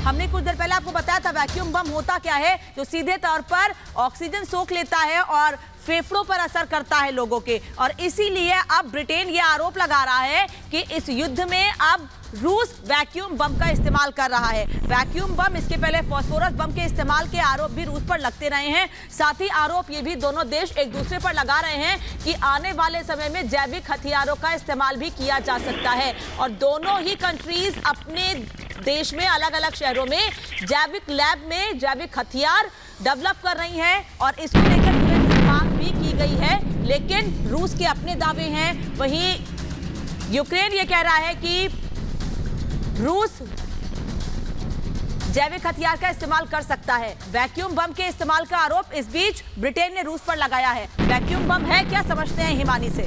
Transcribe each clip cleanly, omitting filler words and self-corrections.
हमने कुछ देर पहले आपको बताया था वैक्यूम बम होता क्या है, जो सीधे तौर पर ऑक्सीजन सोख लेता है और फेफड़ों पर असर करता है लोगों के। और इसीलिए अब ब्रिटेन ये आरोप लगा रहा है कि इस युद्ध में अब रूस वैक्यूम बम का इस्तेमाल कर रहा है। वैक्यूम बम, इसके पहले फास्फोरस बम के इस्तेमाल के आरोप भी रूस पर लगते रहे हैं। साथ ही आरोप ये भी दोनों देश एक दूसरे पर लगा रहे हैं कि आने वाले समय में जैविक हथियारों का इस्तेमाल भी किया जा सकता है। और दोनों ही कंट्रीज अपने देश में अलग अलग शहरों में जैविक लैब में जैविक हथियार डेवलप कर रही हैं और इसको लेकर यूएन से मांग भी की गई है। लेकिन रूस के अपने दावे हैं, वहीं यूक्रेन ये कह रहा है कि रूस जैविक हथियार का इस्तेमाल कर सकता है। वैक्यूम बम के इस्तेमाल का आरोप इस बीच ब्रिटेन ने रूस पर लगाया है। वैक्यूम बम है क्या, समझते हैं हिमानी से।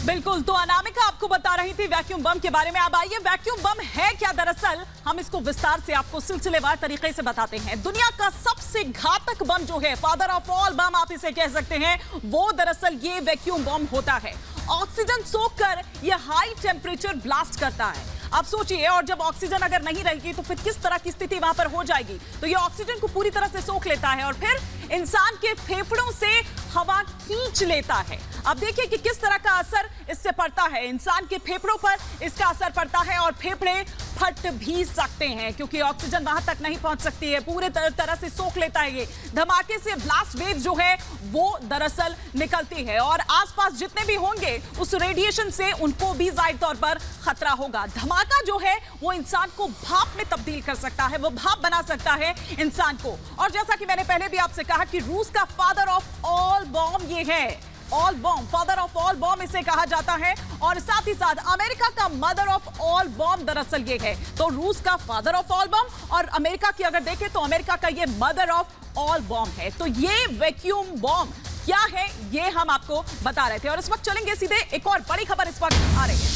बिल्कुल, तो अनामिका आपको बता रही थी वैक्यूम बम के बारे में। अब आइए, वैक्यूम बम है क्या दरअसल, हम इसको विस्तार से आपको सिलसिलेवार तरीके से बताते हैं। दुनिया का सबसे घातक बम जो है, फादर ऑफ ऑल बम आप इसे कह सकते हैं, वो दरअसल ये वैक्यूम बम होता है। ऑक्सीजन सोखकर यह हाई टेम्परेचर ब्लास्ट करता है। अब सोचिए, और जब ऑक्सीजन अगर नहीं रहेगी तो फिर किस तरह की स्थिति वहां पर हो जाएगी। तो ये ऑक्सीजन को पूरी तरह से सोख लेता है और फिर इंसान के फेफड़ों से हवा खींच लेता है। अब देखिए कि किस तरह का असर इससे पड़ता है। इंसान के फेफड़ों पर इसका असर पड़ता है और फेफड़े फट भी सकते हैं क्योंकि ऑक्सीजन वहां तक नहीं पहुंच सकती है, पूरे तरह से सोख लेता है। ये धमाके से ब्लास्ट वेव जो है वो दरअसल निकलती है और आसपास जितने भी होंगे उस रेडिएशन से उनको भी जाहिर तौर पर खतरा होगा। धमाका जो है वो इंसान को भाप में तब्दील कर सकता है, वो भाप बना सकता है इंसान को। और जैसा कि मैंने पहले भी आपसे कहा कि रूस का फादर ऑफ ऑल बॉम्ब ये है, all bomb, father of all bomb इसे कहा जाता है। और साथ ही साथ अमेरिका का मदर ऑफ ऑल बॉम्ब दरअसल ये है। तो रूस का फादर ऑफ ऑल बॉम्ब और अमेरिका की अगर देखें तो अमेरिका का ये मदर ऑफ ऑल बॉम्ब है। तो ये वैक्यूम बॉम्ब क्या है ये हम आपको बता रहे थे। और इस वक्त चलेंगे सीधे एक और बड़ी खबर इस वक्त आ रही है।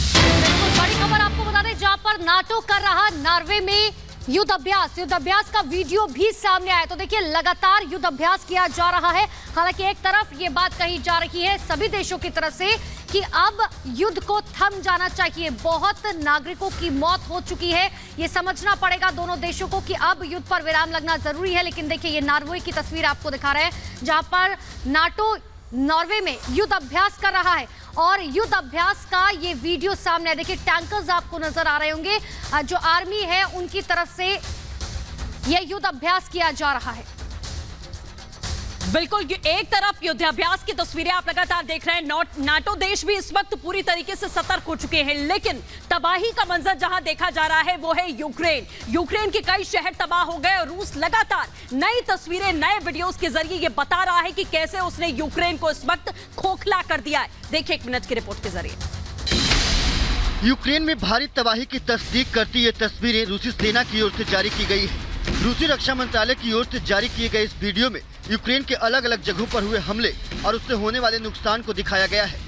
बड़ी खबर आपको बता दें, जहां पर नाटो कर रहा नॉर्वे में युद्ध अभ्यास का वीडियो भी सामने आया। तो देखिए, लगातार युद्ध अभ्यास किया जा रहा है। हालांकि एक तरफ ये बात कही जा रही है सभी देशों की तरफ से कि अब युद्ध को थम जाना चाहिए। बहुत नागरिकों की मौत हो चुकी है, ये समझना पड़ेगा दोनों देशों को कि अब युद्ध पर विराम लगना जरूरी है। लेकिन देखिए, ये नॉर्वे की तस्वीर आपको दिखा रहे हैं जहां पर नाटो नॉर्वे में युद्ध अभ्यास कर रहा है और युद्ध अभ्यास का ये वीडियो सामने है। देखिए, टैंकर्स आपको नजर आ रहे होंगे, जो आर्मी है उनकी तरफ से ये युद्ध अभ्यास किया जा रहा है। बिल्कुल, एक तरफ युद्धाभ्यास की तस्वीरें आप लगातार देख रहे हैं। नाटो देश भी इस वक्त पूरी तरीके से सतर्क हो चुके हैं, लेकिन तबाही का मंजर जहां देखा जा रहा है वो है यूक्रेन। यूक्रेन के कई शहर तबाह हो गए और रूस लगातार नई तस्वीरें, नए वीडियोस के जरिए ये बता रहा है कि कैसे उसने यूक्रेन को इस वक्त खोखला कर दिया है। देखिए 1 मिनट की रिपोर्ट के जरिए। यूक्रेन में भारी तबाही की तस्दीक करती ये तस्वीरें रूसी सेना की ओर से जारी की गई है। रूसी रक्षा मंत्रालय की ओर से जारी किए गए इस वीडियो में यूक्रेन के अलग अलग जगहों पर हुए हमले और उससे होने वाले नुकसान को दिखाया गया है।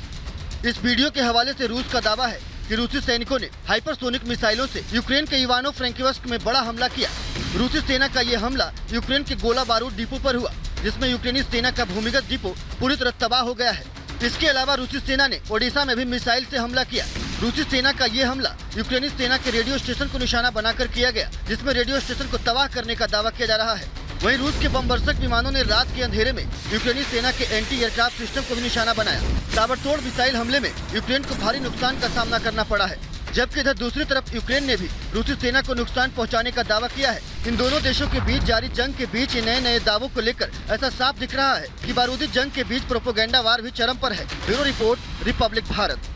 इस वीडियो के हवाले से रूस का दावा है कि रूसी सैनिकों ने हाइपरसोनिक मिसाइलों से यूक्रेन के इवानो फ्रैंकिव्स्क में बड़ा हमला किया। रूसी सेना का ये हमला यूक्रेन के गोला बारूद डिपो पर हुआ, जिसमें यूक्रेनी सेना का भूमिगत डिपो पूरी तरह तबाह हो गया है। इसके अलावा रूसी सेना ने ओडिशा में भी मिसाइल से हमला किया। रूसी सेना का ये हमला यूक्रेनी सेना के रेडियो स्टेशन को निशाना बनाकर किया गया, जिसमें रेडियो स्टेशन को तबाह करने का दावा किया जा रहा है। वहीं रूस के बमवर्षक विमानों ने रात के अंधेरे में यूक्रेनी सेना के एंटी एयरक्राफ्ट सिस्टम को भी निशाना बनाया। ताबड़तोड़ मिसाइल हमले में यूक्रेन को भारी नुकसान का सामना करना पड़ा है, जबकि इधर दूसरी तरफ यूक्रेन ने भी रूसी सेना को नुकसान पहुंचाने का दावा किया है। इन दोनों देशों के बीच जारी जंग के बीच नए नए दावों को लेकर ऐसा साफ दिख रहा है कि बारूदी जंग के बीच प्रोपेगेंडा वार भी चरम पर है। Bureau report, Republic Bharat.